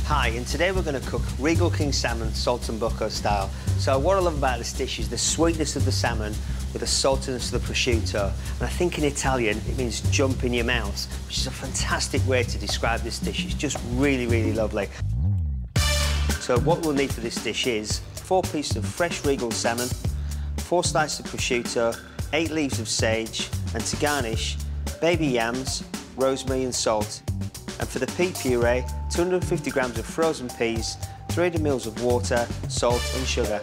Hi, and today we're going to cook Regal King Salmon Saltimbocca style. So what I love about this dish is the sweetness of the salmon with the saltiness of the prosciutto. And I think in Italian it means jump in your mouth, which is a fantastic way to describe this dish. It's just really, really lovely. So what we'll need for this dish is 4 pieces of fresh Regal salmon, 4 slices of prosciutto, 8 leaves of sage, and to garnish, baby yams, rosemary and salt. And for the pea puree, 250 grams of frozen peas, 300 ml of water, salt and sugar.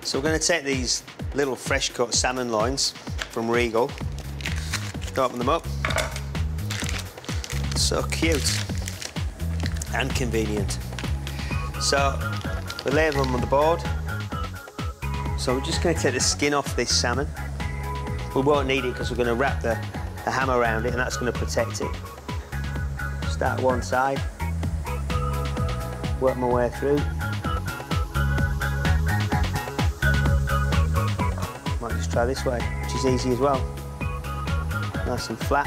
So we're going to take these little fresh cut salmon loins from Regal, open them up. So cute and convenient. So we lay them on the board. So we're just going to take the skin off this salmon. We won't need it because we're going to wrap the ham around it and that's going to protect it. Start one side, work my way through. Might just try this way, which is easy as well. Nice and flat.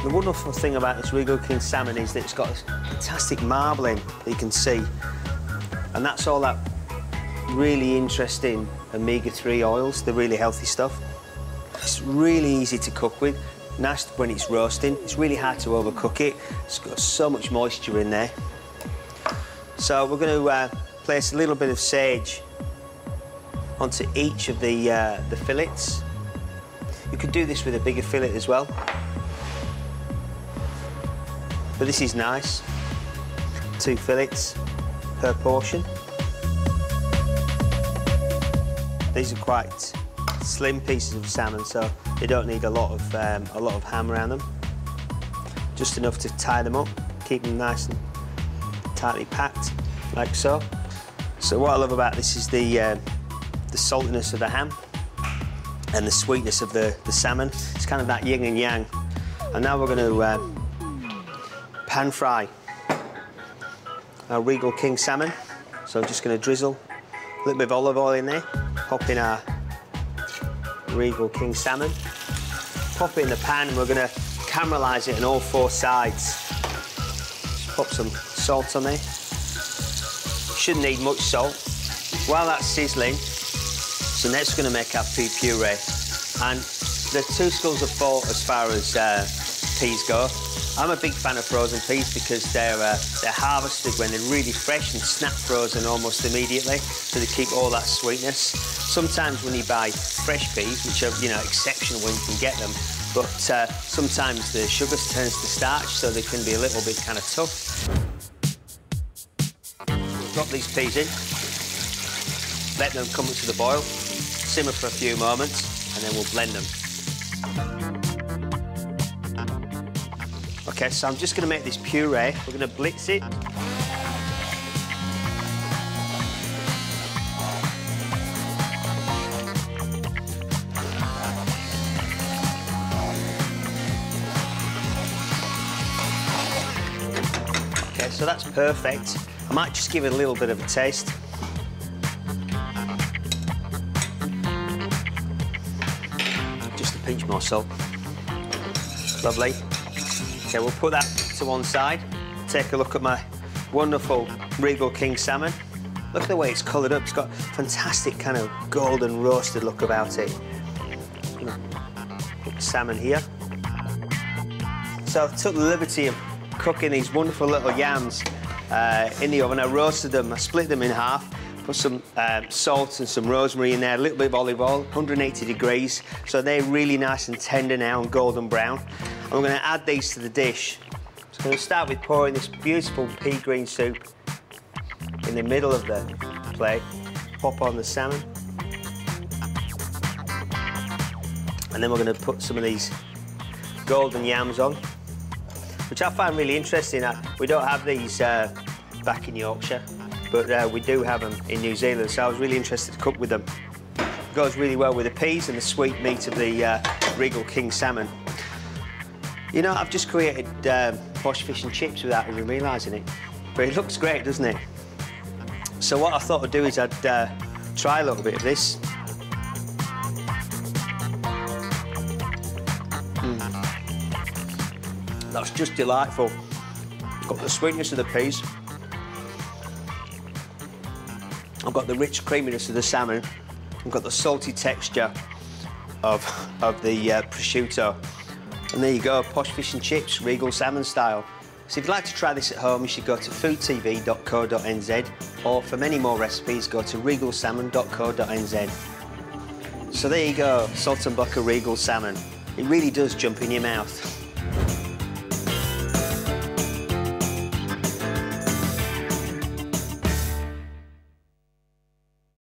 The wonderful thing about this Regal King salmon is that it's got this fantastic marbling that you can see. And that's all that really interesting omega-3 oils, the really healthy stuff. It's really easy to cook with, nice when it's roasting. It's really hard to overcook it. It's got so much moisture in there. So we're going to place a little bit of sage onto each of the fillets. You could do this with a bigger fillet as well. But this is nice. 2 fillets per portion. These are quite slim pieces of salmon, so they don't need a lot of ham around them. Just enough to tie them up, keep them nice and tightly packed, like so. So what I love about this is the saltiness of the ham and the sweetness of the salmon. It's kind of that yin and yang. And now we're going to pan fry our Regal King salmon. So I'm just going to drizzle a little bit of olive oil in there, pop in our Regal King salmon, pop it in the pan, and we're going to caramelise it on all 4 sides. Just pop some salt on there. Shouldn't need much salt. While that's sizzling, so next we're going to make our pea puree. And there are 2 schools of thought as far as peas go. I'm a big fan of frozen peas because they're harvested when they're really fresh and snap frozen almost immediately, so they keep all that sweetness. Sometimes when you buy fresh peas, which are, you know, exceptional when you can get them, but sometimes the sugar turns to starch, so they can be a little bit kind of tough. Drop these peas in, let them come up to the boil, simmer for a few moments, and then we'll blend them. Okay, so I'm just going to make this puree. We're going to blitz it. Okay, so that's perfect. I might just give it a little bit of a taste. Just a pinch more salt. Lovely. Okay, we'll put that to one side. Take a look at my wonderful Regal King salmon. Look at the way it's coloured up. It's got a fantastic kind of golden roasted look about it. Just gonna put the salmon here. So I took the liberty of cooking these wonderful little yams in the oven. I roasted them, I split them in half, put some salt and some rosemary in there, a little bit of olive oil, 180 degrees. So they're really nice and tender now and golden brown. And we're going to add these to the dish. So I'm going to start with pouring this beautiful pea green soup in the middle of the plate. Pop on the salmon. And then we're going to put some of these golden yams on, which I find really interesting. We don't have these back in Yorkshire, but we do have them in New Zealand, so I was really interested to cook with them. It goes really well with the peas and the sweet meat of the Regal King salmon. You know, I've just created posh fish and chips without even realising it. But it looks great, doesn't it? So what I thought I'd do is I'd try a little bit of this. That's just delightful. Got the sweetness of the peas. I've got the rich creaminess of the salmon. I've got the salty texture of the prosciutto. And there you go, posh fish and chips, Regal Salmon style. So if you'd like to try this at home, you should go to foodtv.co.nz, or for many more recipes, go to regalsalmon.co.nz. So there you go, Saltimbocca Regal Salmon. It really does jump in your mouth.